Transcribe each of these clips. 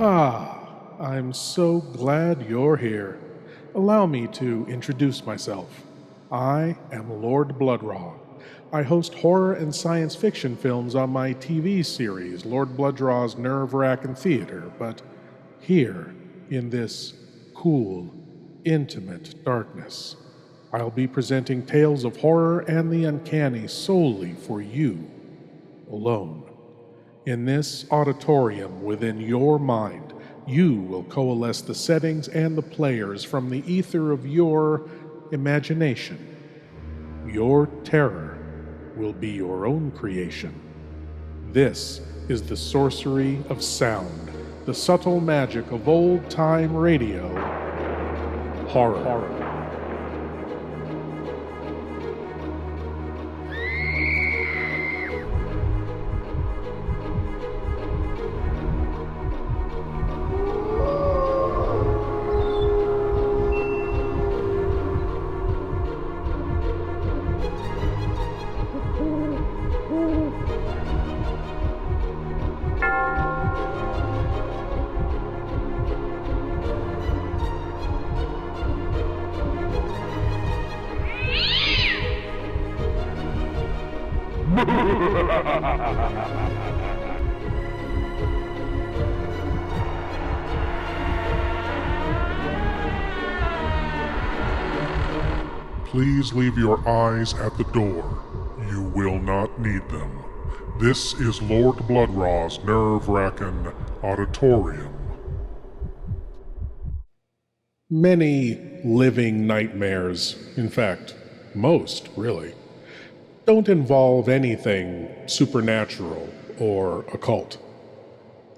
I'm so glad you're here. Allow me to introduce myself. I am Lord Blood-Rah. I host horror and science fiction films on my TV series, Lord Blood-Rah's Wrackin Theater, but here, in this cool, intimate darkness, I'll be presenting tales of horror and the uncanny solely for you, alone. In this auditorium within your mind, you will coalesce the settings and the players from the ether of your imagination. Your terror will be your own creation. This is the sorcery of sound, the subtle magic of old-time radio, horror. Please leave your eyes at the door. You will not need them. This is Lord Blood-Rah's Wrackin Auditorium. Many living nightmares, in fact, most, really, don't involve anything supernatural or occult.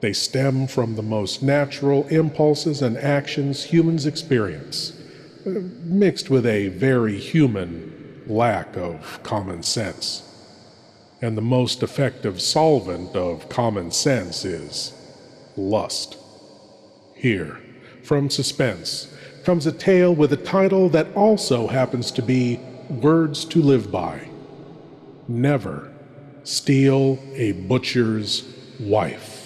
They stem from the most natural impulses and actions humans experience, mixed with a very human lack of common sense. And the most effective solvent of common sense is lust. Here, from Suspense, comes a tale with a title that also happens to be words to live by. Never steal a butcher's wife.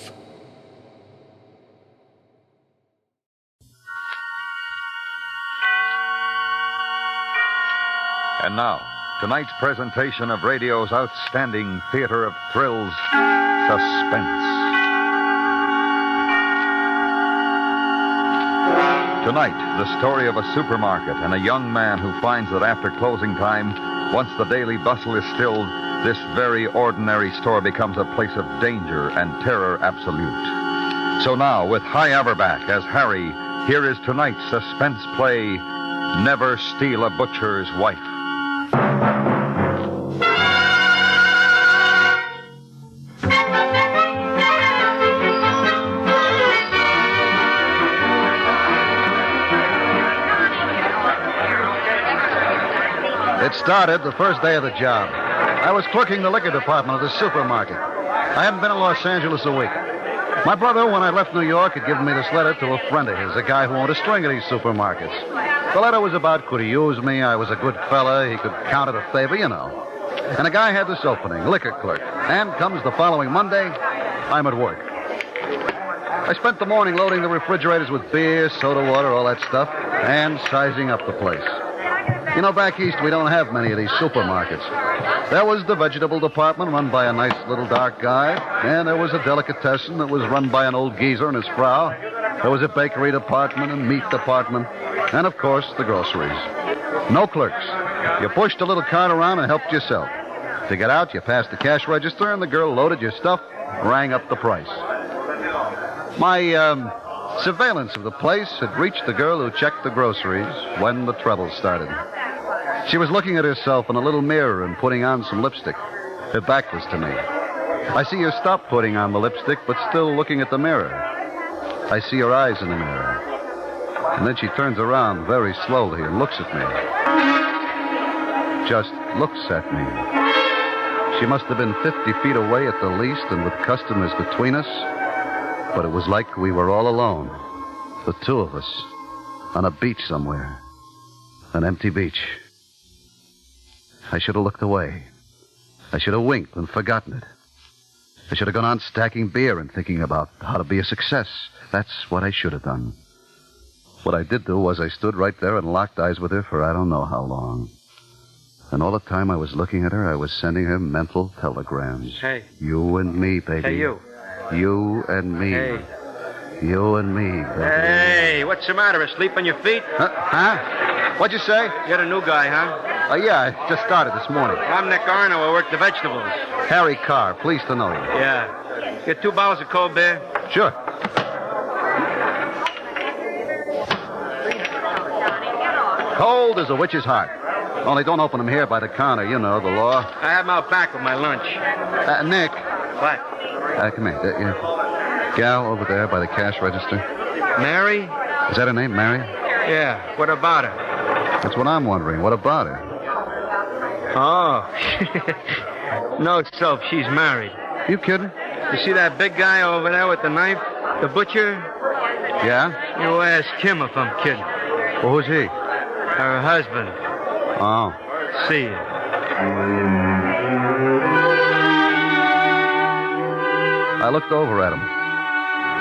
And now, tonight's presentation of radio's outstanding theater of thrills, Suspense. Tonight, the story of a supermarket and a young man who finds that after closing time, once the daily bustle is stilled, this very ordinary store becomes a place of danger and terror absolute. So now, with Hy Averback as Harry, here is tonight's suspense play, Never Steal a Butcher's Wife. It started the first day of the job. I was clerking the liquor department of the supermarket. I hadn't been in Los Angeles a week. My brother, when I left New York, had given me this letter to a friend of his, a guy who owned a string of these supermarkets. The letter was about could he use me, I was a good fella, he could count it a favor, you know. And the guy had this opening, liquor clerk. And comes the following Monday, I'm at work. I spent the morning loading the refrigerators with beer, soda water, all that stuff, and sizing up the place. You know, back east, we don't have many of these supermarkets. There was the vegetable department run by a nice little dark guy, and there was a delicatessen that was run by an old geezer and his frau. There was a bakery department and meat department, and, of course, the groceries. No clerks. You pushed a little cart around and helped yourself. To get out, you passed the cash register, and the girl loaded your stuff, rang up the price. My, surveillance of the place had reached the girl who checked the groceries when the trouble started. She was looking at herself in a little mirror and putting on some lipstick. Her back was to me. I see her stop putting on the lipstick, but still looking at the mirror. I see her eyes in the mirror. And then she turns around very slowly and looks at me. Just looks at me. She must have been 50 feet away at the least and with customers between us. But it was like we were all alone. The two of us. On a beach somewhere. An empty beach. I should have looked away. I should have winked and forgotten it. I should have gone on stacking beer and thinking about how to be a success. That's what I should have done. What I did do was I stood right there and locked eyes with her for I don't know how long. And all the time I was looking at her, I was sending her mental telegrams. Hey. You and me, baby. Hey, you. You and me. Hey. You and me, baby. Hey, what's the matter? Asleep on your feet? Huh? What'd you say? You're the new guy, huh? Yeah, I just started this morning. I'm Nick Arno. I work the vegetables. Harry Carr, pleased to know you. Yeah. Get 2 bottles of cold beer? Sure. Cold as a witch's heart. Only don't open them here by the counter. You know the law. I have them out back with my lunch. Nick. What? Come here. Gal over there by the cash register. Mary? Is that her name, Mary? Yeah. What about her? That's what I'm wondering. What about her? Oh. No soap. She's married. You kidding? You see that big guy over there with the knife? The butcher? Yeah? You ask him if I'm kidding. Well, who's he? Her husband. Oh. See you. I looked over at him.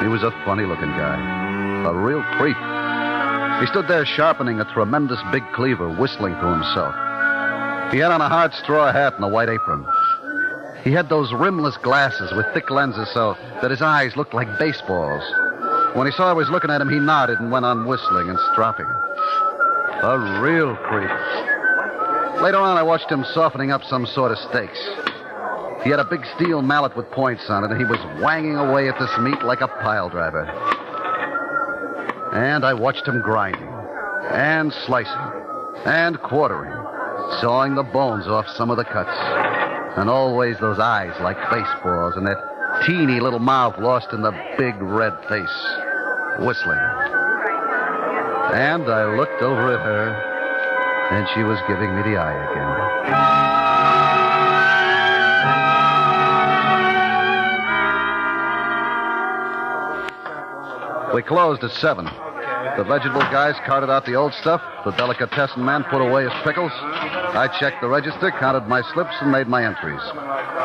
He was a funny-looking guy. A real creep. He stood there sharpening a tremendous big cleaver, whistling to himself. He had on a hard straw hat and a white apron. He had those rimless glasses with thick lenses so that his eyes looked like baseballs. When he saw I was looking at him, he nodded and went on whistling and stropping. A real creep. Later on, I watched him softening up some sort of steaks. He had a big steel mallet with points on it, and he was whanging away at this meat like a pile driver. And I watched him grinding, and slicing, and quartering, sawing the bones off some of the cuts. And always those eyes like baseballs, and that teeny little mouth lost in the big red face, whistling. And I looked over at her, and she was giving me the eye again. We closed at 7. The vegetable guys carted out the old stuff. The delicatessen man put away his pickles. I checked the register, counted my slips, and made my entries.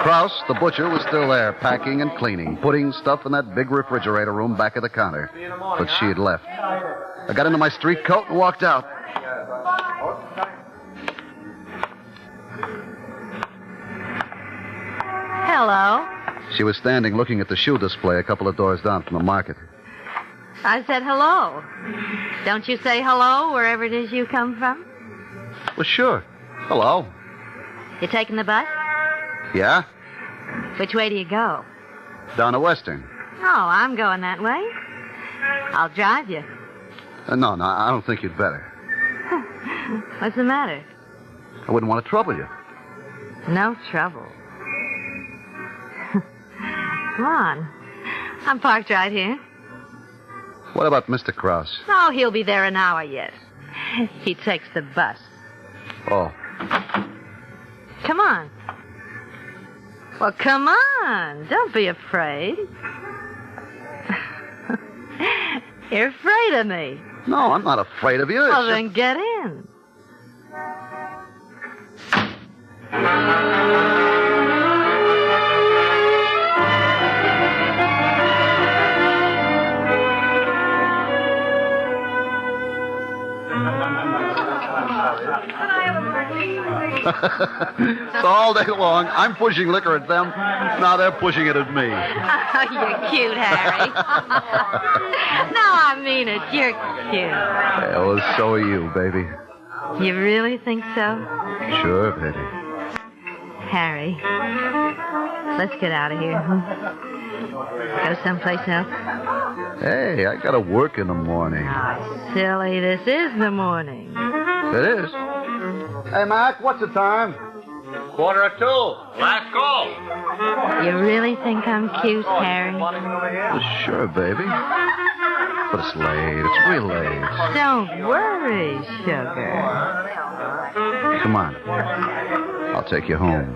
Krause, the butcher, was still there, packing and cleaning, putting stuff in that big refrigerator room back of the counter. But she had left. I got into my street coat and walked out. Hello. She was standing looking at the shoe display a couple of doors down from the market. I said hello. Don't you say hello wherever it is you come from? Well, sure. Hello. You taking the bus? Yeah? Which way do you go? Down to Western. Oh, I'm going that way. I'll drive you. No, I don't think you'd better. What's the matter? I wouldn't want to trouble you. No trouble. Come on. I'm parked right here. What about Mr. Krause? Oh, he'll be there an hour yet. He takes the bus. Oh. Come on. Well, come on. Don't be afraid. You're afraid of me. No, I'm not afraid of you. Well, then get in. So all day long, I'm pushing liquor at them. Now they're pushing it at me. Oh, you're cute, Harry. No, I mean it. You're cute. Yeah, well, so are you, baby. You really think so? Sure, baby. Harry, let's get out of here. Go someplace else. Hey, I gotta work in the morning. Oh, silly. This is the morning. It is. Hey, Mac, what's the time? 1:45. Last call. You really think I'm cute, Harry? Well, sure, baby. But it's late. It's real late. Don't worry, sugar. Come on. I'll take you home.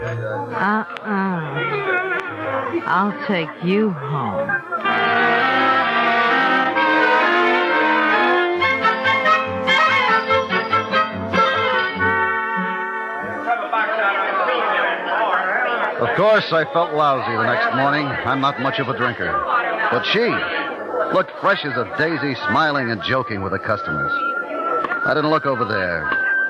I'll take you home. Of course, I felt lousy the next morning. I'm not much of a drinker. But she looked fresh as a daisy, smiling and joking with the customers. I didn't look over there.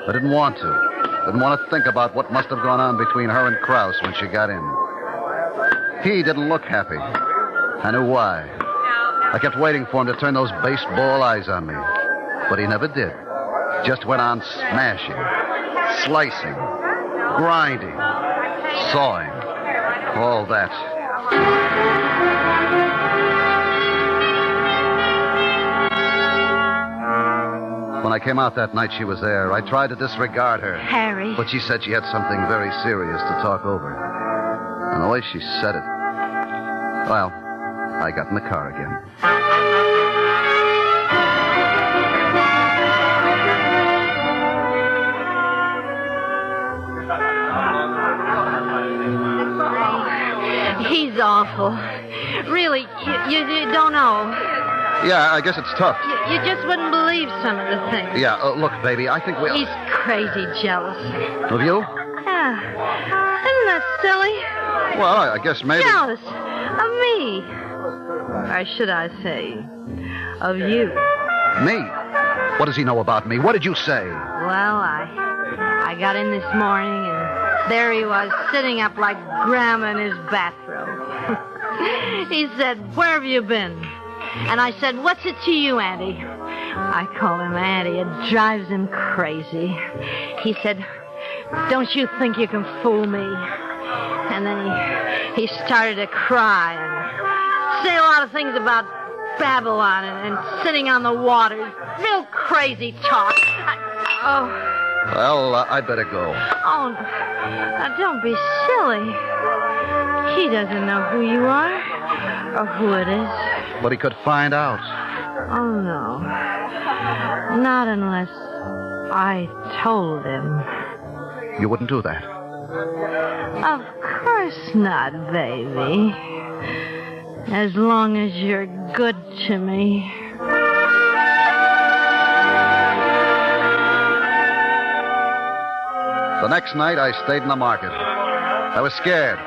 I didn't want to. Didn't want to think about what must have gone on between her and Krause when she got in. He didn't look happy. I knew why. I kept waiting for him to turn those baseball eyes on me. But he never did. Just went on smashing, slicing, grinding, sawing, all that. When I came out that night, she was there. I tried to disregard her. Harry. But she said she had something very serious to talk over. And the way she said it, well, I got in the car again. He's awful. Really, you don't know. Yeah, I guess it's tough. You just wouldn't believe some of the things. Yeah, look, baby, I think He's crazy jealous. Of you? Yeah. Isn't that silly? Well, I guess maybe... Jealous of me. Or should I say, of you. Me? What does he know about me? What did you say? Well, I got in this morning, and there he was, sitting up like Grandma in his bathrobe. He said, "Where have you been?" And I said, "What's it to you, Auntie?" I call him Auntie. It drives him crazy. He said, "Don't you think you can fool me?" And then he started to cry and say a lot of things about Babylon and sitting on the water. Real crazy talk. Well, I'd better go. Oh, now don't be silly. He doesn't know who you are or who it is. But he could find out. Oh, no. Not unless I told him. You wouldn't do that? Of course not, baby. As long as you're good to me. The next night, I stayed in the market. I was scared.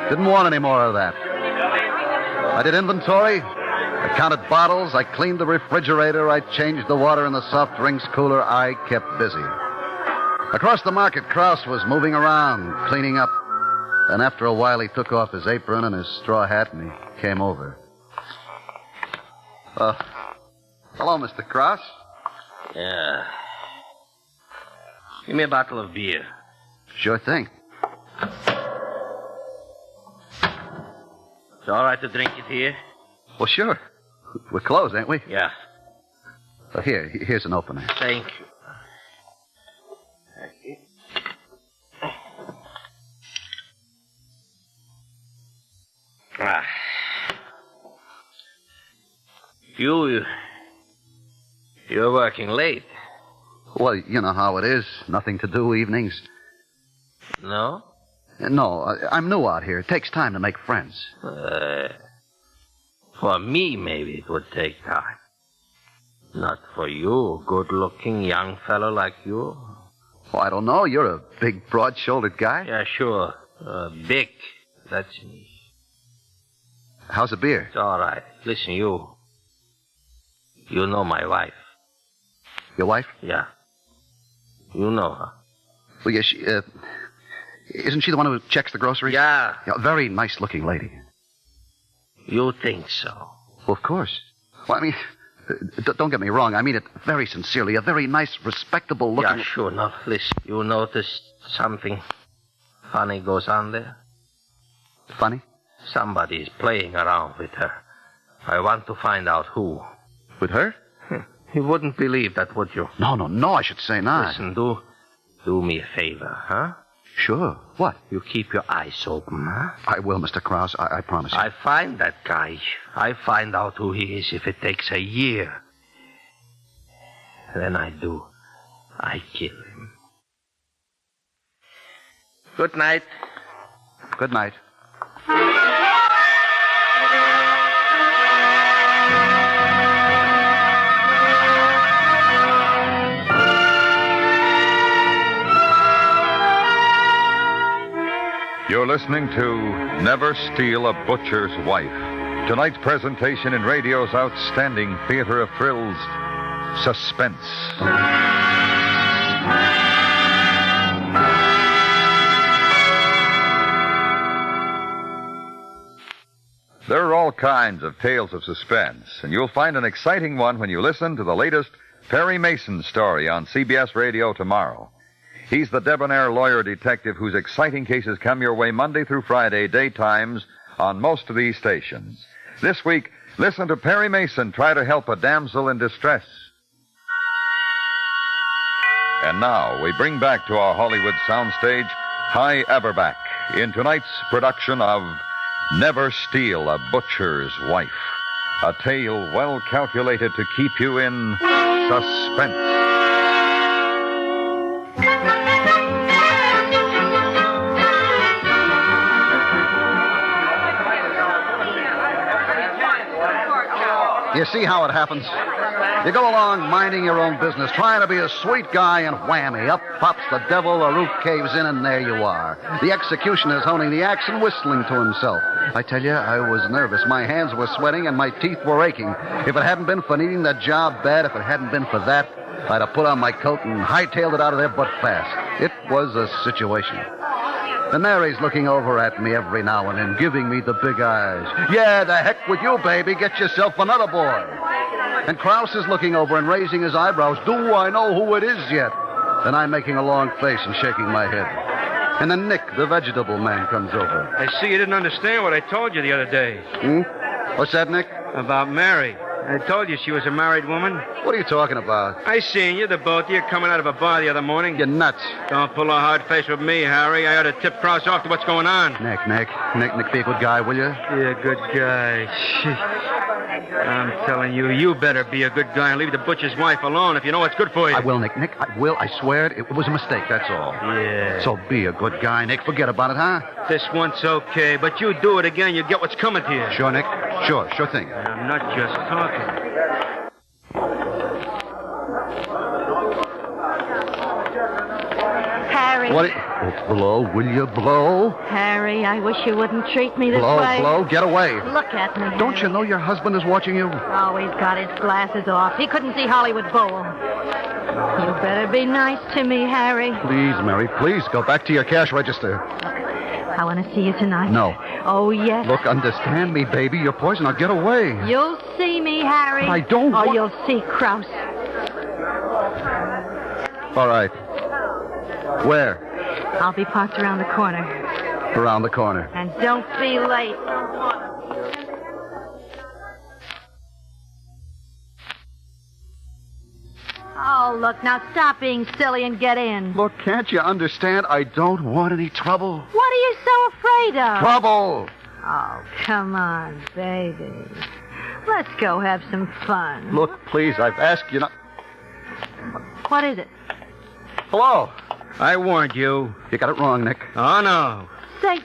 Didn't want any more of that. I did inventory. I counted bottles. I cleaned the refrigerator. I changed the water in the soft drinks cooler. I kept busy. Across the market, Krause was moving around, cleaning up. And after a while, he took off his apron and his straw hat, and he came over. Hello, Mr. Krause. Yeah. Give me a bottle of beer. Sure thing. It's all right to drink it here? Well, sure. We're closed, ain't we? Yeah. Well, here's an opener. Thank you. Ah. You're working late. Well, you know how it is. Nothing to do evenings. No? No, I'm new out here. It takes time to make friends. For me, maybe it would take time. Not for you, good-looking young fellow like you. Oh, I don't know. You're a big, broad-shouldered guy. Yeah, sure. Big. That's me. How's the beer? It's all right. Listen, you know my wife. Your wife? Yeah. You know her. Well, yeah, isn't she the one who checks the groceries? Yeah. A very nice-looking lady. You think so? Well, of course. Well, I mean, don't get me wrong. I mean it very sincerely. A very nice, respectable-looking... Yeah, sure. Now, listen. You noticed something funny goes on there? Funny? Somebody's playing around with her. I want to find out who. With her? You wouldn't believe that, would you? No, I should say not. Listen, do me a favor, huh? Sure. What? You keep your eyes open, huh? I will, Mr. Krause. I promise you. I find that guy. I find out who he is if it takes a year. Then I kill him. Good night. Good night. You're You're listening to Never Steal a Butcher's Wife. Tonight's presentation in radio's outstanding theater of thrills, Suspense. There are all kinds of tales of suspense, and you'll find an exciting one when you listen to the latest Perry Mason story on CBS Radio tomorrow. He's the debonair lawyer detective whose exciting cases come your way Monday through Friday, daytimes, on most of these stations. This week, listen to Perry Mason try to help a damsel in distress. And now, we bring back to our Hollywood soundstage Hy Averback in tonight's production of Never Steal a Butcher's Wife, a tale well calculated to keep you in suspense. You see how it happens? You go along minding your own business, trying to be a sweet guy, and whammy, up pops the devil, the roof caves in, and there you are. The executioner's honing the axe and whistling to himself. I tell you, I was nervous. My hands were sweating and my teeth were aching. If it hadn't been for needing that job bad, if it hadn't been for that, I'd have put on my coat and hightailed it out of there butt fast. It was a situation. And Mary's looking over at me every now and then, giving me the big eyes. Yeah, the heck with you, baby. Get yourself another boy. And Krause is looking over and raising his eyebrows. Do I know who it is yet? Then I'm making a long face and shaking my head. And then Nick, the vegetable man, comes over. I see you didn't understand what I told you the other day. What's that, Nick? About Mary. I told you she was a married woman. What are you talking about? I seen you, the both of you, coming out of a bar the other morning. You're nuts. Don't pull a hard face with me, Harry. I ought to tip Krause off to what's going on. Nick, be a good guy, will you? Be a good guy. I'm telling you, you better be a good guy and leave the butcher's wife alone if you know what's good for you. I will, Nick. I will. I swear it was a mistake, that's all. Yeah. So be a good guy, Nick. Forget about it, huh? This once okay, but you do it again, you get what's coming to you. Sure, Nick. Sure thing. I'm not just talking. Harry. What? Blow, will you blow? Harry, I wish you wouldn't treat me this way. Blow, get away. Look at me, Don't Harry. you know your husband is watching you? Oh, he's got his glasses off. He couldn't see Hollywood Bowl. You better be nice to me, Harry. Please, Mary, please, go back to your cash register. I want to see you tonight. No. Oh, yes. Look, understand me, baby. You're poison. Now get away. You'll see me, Harry. I don't Or want... you'll see Krause. All right. Where? I'll be parked around the corner. Around the corner. And don't be late. Oh, look, now stop being silly and get in. Look, can't you understand? I don't want any trouble. What are you so afraid of? Trouble! Oh, come on, baby. Let's go have some fun. Look, please, I've asked you not... What is it? Hello. I warned you. You got it wrong, Nick. Oh, no. Say,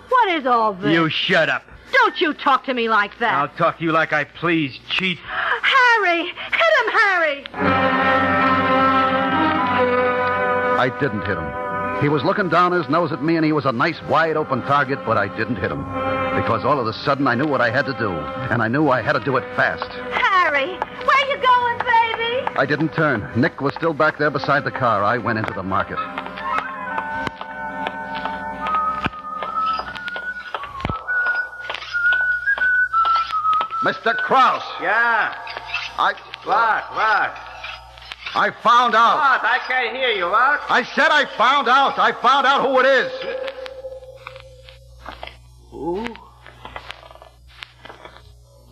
what is all this? You shut up. Don't you talk to me like that. I'll talk to you like I please, cheat. Harry! Hit him, Harry! I didn't hit him. He was looking down his nose at me, and he was a nice, wide-open target, but I didn't hit him. Because all of a sudden, I knew what I had to do, and I knew I had to do it fast. Harry, where you going, baby? I didn't turn. Nick was still back there beside the car. I went into the market. Mr. Krause. Yeah. What? I found out. What? I can't hear you, what? I said I found out. I found out who it is. Who?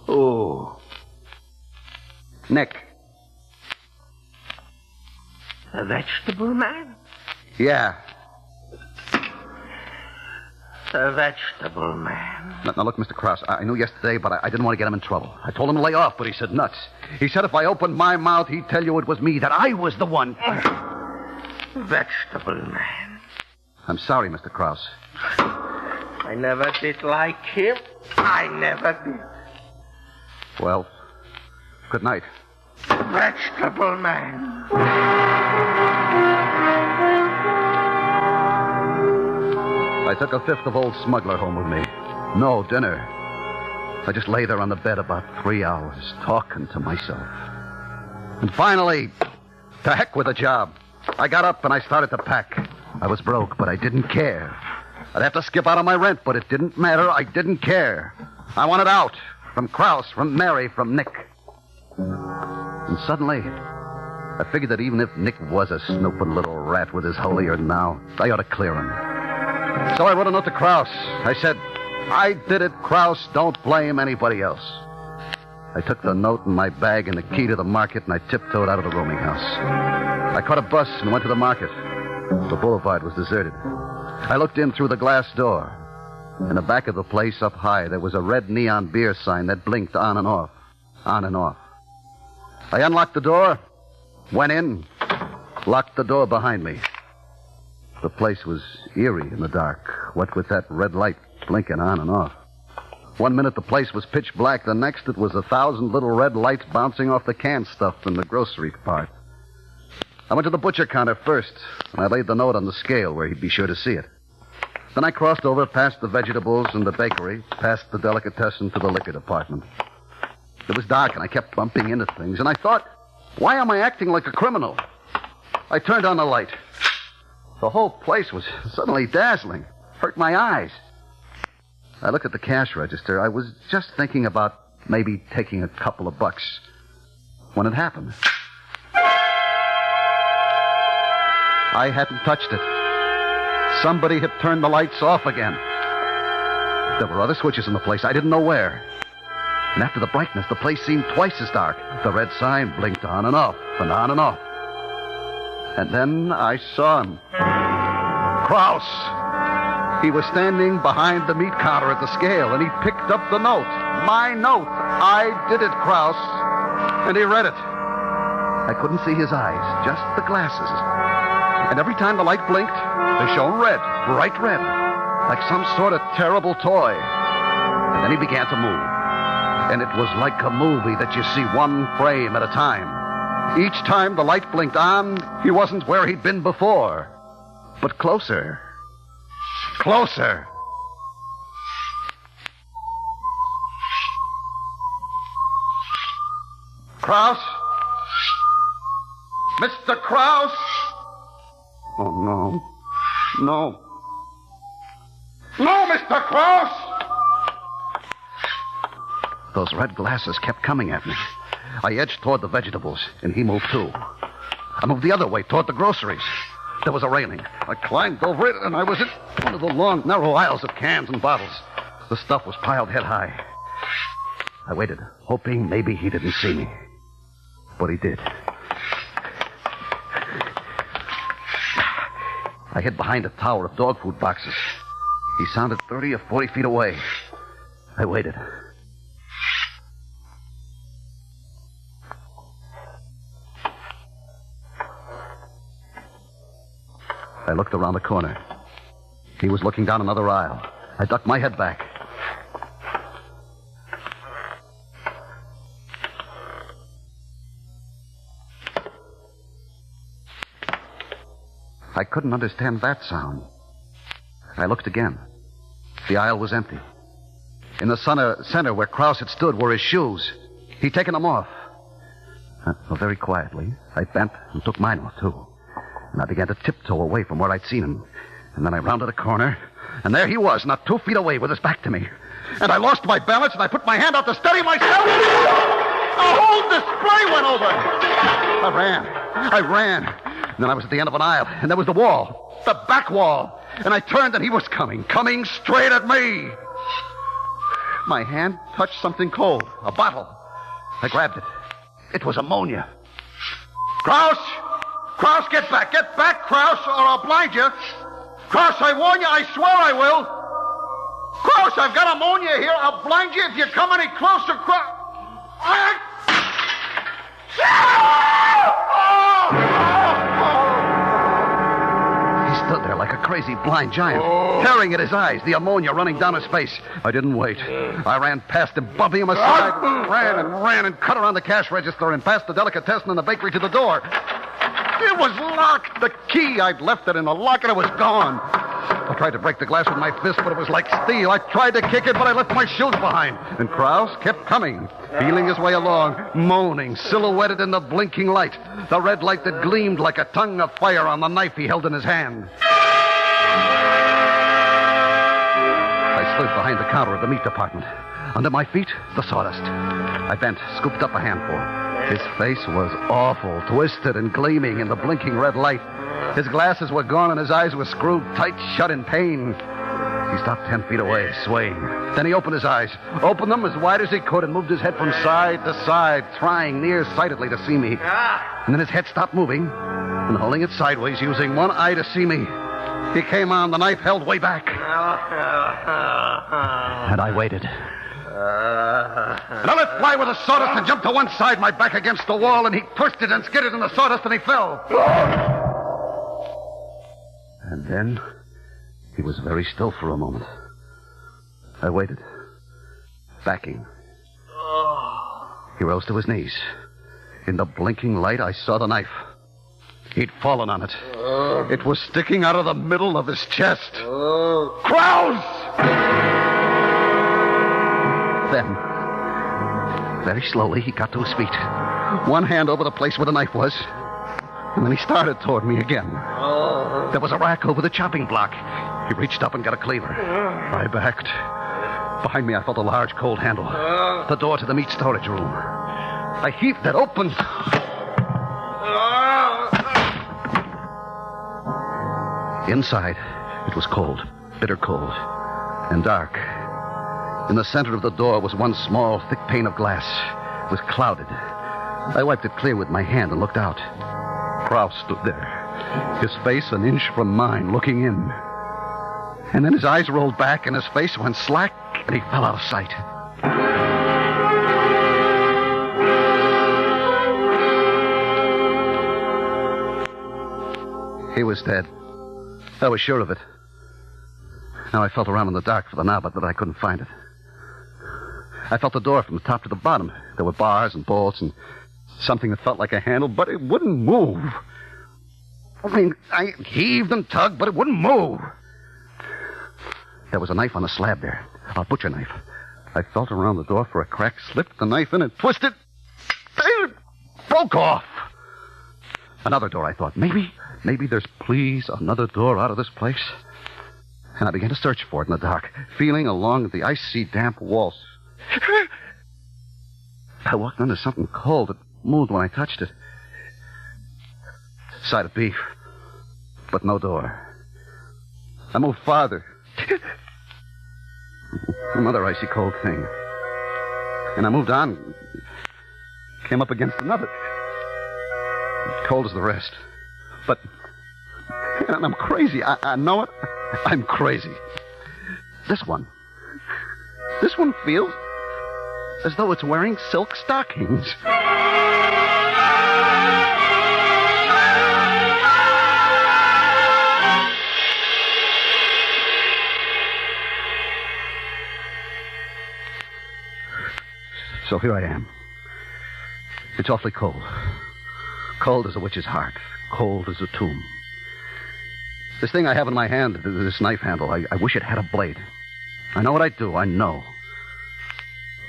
Who? Nick. A vegetable man? Yeah. A vegetable man. Now, look, Mr. Krause, I knew yesterday, but I didn't want to get him in trouble. I told him to lay off, but he said nuts. He said if I opened my mouth, he'd tell you it was me, that I was the one. Vegetable man. I'm sorry, Mr. Krause. I never did like him. I never did. Well, good night. Vegetable man. I I took a fifth of Old Smuggler home with me. No dinner. I just lay there on the bed about 3 hours, talking to myself. And finally, to heck with the job. I got up and I started to pack. I was broke, but I didn't care. I'd have to skip out on my rent, but it didn't matter. I didn't care. I wanted out. From Krause, from Mary, from Nick. And suddenly, I figured that even if Nick was a snooping little rat with his holier now, I ought to clear him. So I wrote a note to Krause. I said, I did it, Krause. Don't blame anybody else. I took the note in my bag and the key to the market, and I tiptoed out of the rooming house. I caught a bus and went to the market. The boulevard was deserted. I looked in through the glass door. In the back of the place, up high, there was a red neon beer sign that blinked on and off. On and off. I unlocked the door, went in, locked the door behind me. The place was eerie in the dark, what with that red light blinking on and off. 1 minute the place was pitch black, the next it was 1,000 little red lights bouncing off the canned stuff in the grocery part. I went to the butcher counter first, and I laid the note on the scale where he'd be sure to see it. Then I crossed over past the vegetables and the bakery, past the delicatessen to the liquor department. It was dark, and I kept bumping into things, and I thought, why am I acting like a criminal? I turned on the light. The whole place was suddenly dazzling. Hurt my eyes. I looked at the cash register. I was just thinking about maybe taking a couple of bucks when it happened. I hadn't touched it. Somebody had turned the lights off again. There were other switches in the place. I didn't know where. And after the brightness, the place seemed twice as dark. The red sign blinked on and off and on and off. And then I saw him. Krause. He was standing behind the meat counter at the scale, and he picked up the note. My note. I did it, Krause. And he read it. I couldn't see his eyes, just the glasses. And every time the light blinked, they shone red, bright red, like some sort of terrible toy. And then he began to move. And it was like a movie that you see one frame at a time. Each time the light blinked on, he wasn't where he'd been before, but closer. Closer. Krause? Mr. Krause? Oh, no. No. No, Mr. Krause! Those red glasses kept coming at me. I edged toward the vegetables, and he moved too. I moved the other way, toward the groceries. There was a railing. I climbed over it, and I was in one of the long, narrow aisles of cans and bottles. The stuff was piled head high. I waited, hoping maybe he didn't see me. But he did. I hid behind a tower of dog food boxes. He sounded 30 or 40 feet away. I waited. I looked around the corner. He was looking down another aisle. I ducked my head back. I couldn't understand that sound. I looked again. The aisle was empty. In the center where Krause had stood were his shoes. He'd taken them off. Well, very quietly, I bent and took mine off, too. And I began to tiptoe away from where I'd seen him. And then I rounded a corner, and there he was, not 2 feet away, with his back to me. And I lost my balance, and I put my hand out to steady myself. The whole display went over. I ran. And then I was at the end of an aisle, and there was the wall, the back wall. And I turned, and he was coming straight at me. My hand touched something cold, a bottle. I grabbed it. It was ammonia. Krause! Krause, get back, Krause, or I'll blind you. Krause, I warn you, I swear I will. Krause, I've got ammonia here. I'll blind you if you come any closer, Krause. He stood there like a crazy blind giant, tearing at his eyes, the ammonia running down his face. I didn't wait. I ran past him, bumping him aside, ran and cut around the cash register and past the delicatessen and the bakery to the door. It was locked. The key, I'd left it in the lock, and it was gone. I tried to break the glass with my fist, but it was like steel. I tried to kick it, but I left my shoes behind. And Krause kept coming, feeling his way along, moaning, silhouetted in the blinking light, the red light that gleamed like a tongue of fire on the knife he held in his hand. I slid behind the counter of the meat department. Under my feet, the sawdust. I bent, scooped up a handful. His face was awful, twisted and gleaming in the blinking red light. His glasses were gone and his eyes were screwed tight shut in pain. He stopped 10 feet away, swaying. Then he opened his eyes, opened them as wide as he could, and moved his head from side to side, trying nearsightedly to see me. And then his head stopped moving, and holding it sideways, using one eye to see me. He came on, the knife held way back. And I waited. And I let fly with the sawdust and jumped to one side, my back against the wall, and he twisted and skidded in the sawdust, and he fell. And then he was very still for a moment. I waited, backing. He rose to his knees. In the blinking light, I saw the knife. He'd fallen on it. It was sticking out of the middle of his chest. Krause! Then, very slowly, he got to his feet. One hand over the place where the knife was. And then he started toward me again. There was a rack over the chopping block. He reached up and got a cleaver. I backed. Behind me, I felt a large, cold handle. The door to the meat storage room. I heaved it open. Inside, it was cold, bitter cold, and dark. In the center of the door was one small, thick pane of glass. It was clouded. I wiped it clear with my hand and looked out. Krause stood there, his face an inch from mine, looking in. And then his eyes rolled back and his face went slack and he fell out of sight. He was dead. I was sure of it. Now I felt around in the dark for the knob, but I couldn't find it. I felt the door from the top to the bottom. There were bars and bolts and something that felt like a handle, but it wouldn't move. I heaved and tugged, but it wouldn't move. There was a knife on the slab there, a butcher knife. I felt around the door for a crack, slipped the knife in and twisted. It broke off. Another door, I thought. Maybe there's, please, another door out of this place. And I began to search for it in the dark, feeling along the icy, damp walls. I walked under something cold that moved when I touched it. Side of beef, but no door. I moved farther. Another icy cold thing. And I moved on. Came up against another. Cold as the rest. But I'm crazy. I know it. I'm crazy. This one feels as though it's wearing silk stockings. So here I am. It's awfully cold. Cold as a witch's heart. Cold as a tomb. This thing I have in my hand, this knife handle, I wish it had a blade. I know what I'd do, I know.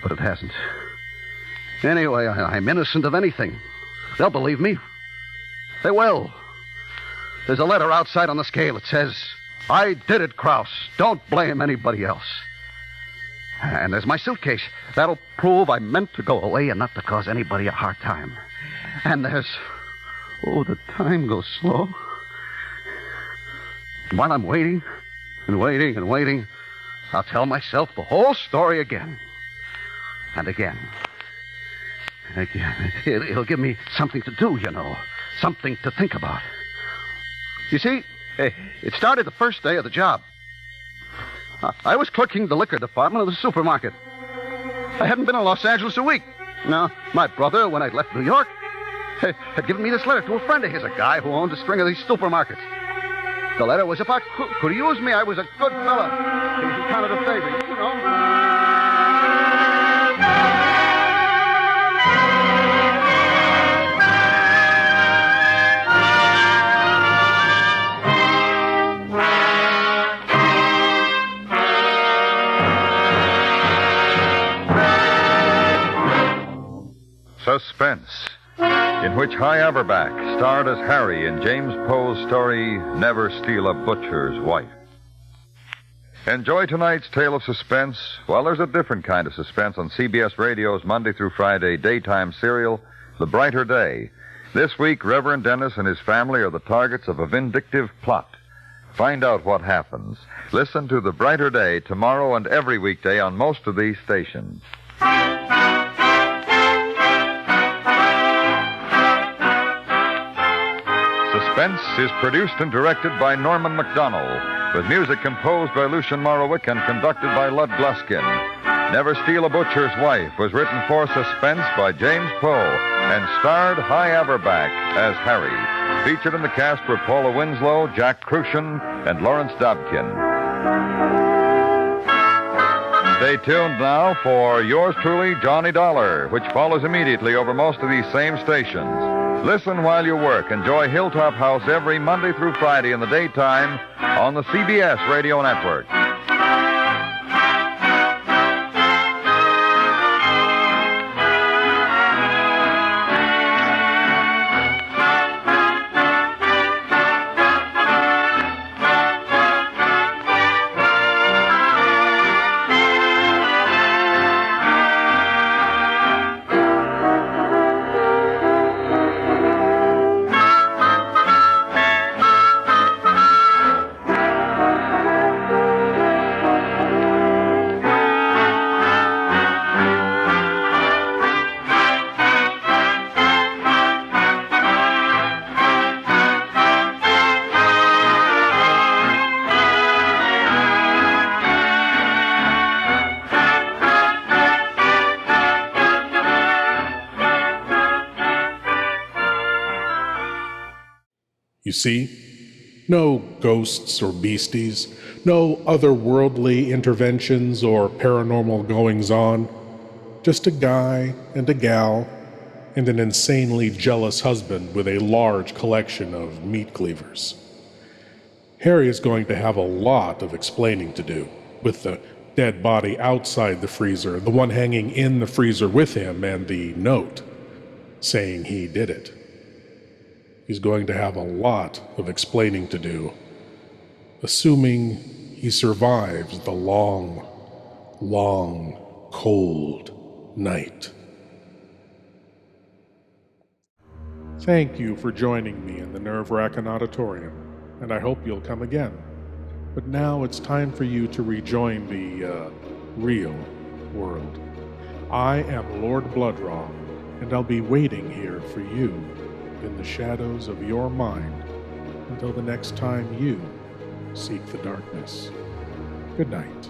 But it hasn't. Anyway, I'm innocent of anything. They'll believe me. They will. There's a letter outside on the scale. It says, I did it, Krause. Don't blame anybody else. And there's my suitcase. That'll prove I meant to go away and not to cause anybody a hard time. And there's... Oh, the time goes slow. While I'm waiting and waiting and waiting, I'll tell myself the whole story again. And again. And again. It'll give me something to do, you know. Something to think about. You see, it started the first day of the job. I was clerking the liquor department of the supermarket. I hadn't been in Los Angeles a week. Now, my brother, when I left New York, had given me this letter to a friend of his, a guy who owned a string of these supermarkets. The letter was about could he use me. I was a good fella. He counted a favor, you know. Suspense, in which High Averback starred as Harry in James Poe's story, Never Steal a Butcher's Wife. Enjoy tonight's tale of suspense. Well, there's a different kind of suspense on CBS Radio's Monday through Friday daytime serial, The Brighter Day. This week, Reverend Dennis and his family are the targets of a vindictive plot. Find out what happens. Listen to The Brighter Day tomorrow and every weekday on most of these stations. Suspense is produced and directed by Norman MacDonald, with music composed by Lucian Morowick and conducted by Lud Gluskin. Never Steal a Butcher's Wife was written for Suspense by James Poe and starred High Averback as Harry. Featured in the cast were Paula Winslow, Jack Crucian, and Lawrence Dobkin. Stay tuned now for yours truly, Johnny Dollar, which follows immediately over most of these same stations. Listen while you work. Enjoy Hilltop House every Monday through Friday in the daytime on the CBS Radio Network. You see, no ghosts or beasties, no otherworldly interventions or paranormal goings-on, just a guy and a gal and an insanely jealous husband with a large collection of meat cleavers. Harry is going to have a lot of explaining to do, with the dead body outside the freezer, the one hanging in the freezer with him, and the note saying he did it. He's going to have a lot of explaining to do, assuming he survives the long, long, cold night. Thank you for joining me in the Wrackin Auditorium, and I hope you'll come again. But now it's time for you to rejoin the, real world. I am Lord Blood-Rah, and I'll be waiting here for you in the shadows of your mind until the next time you seek the darkness. Good night.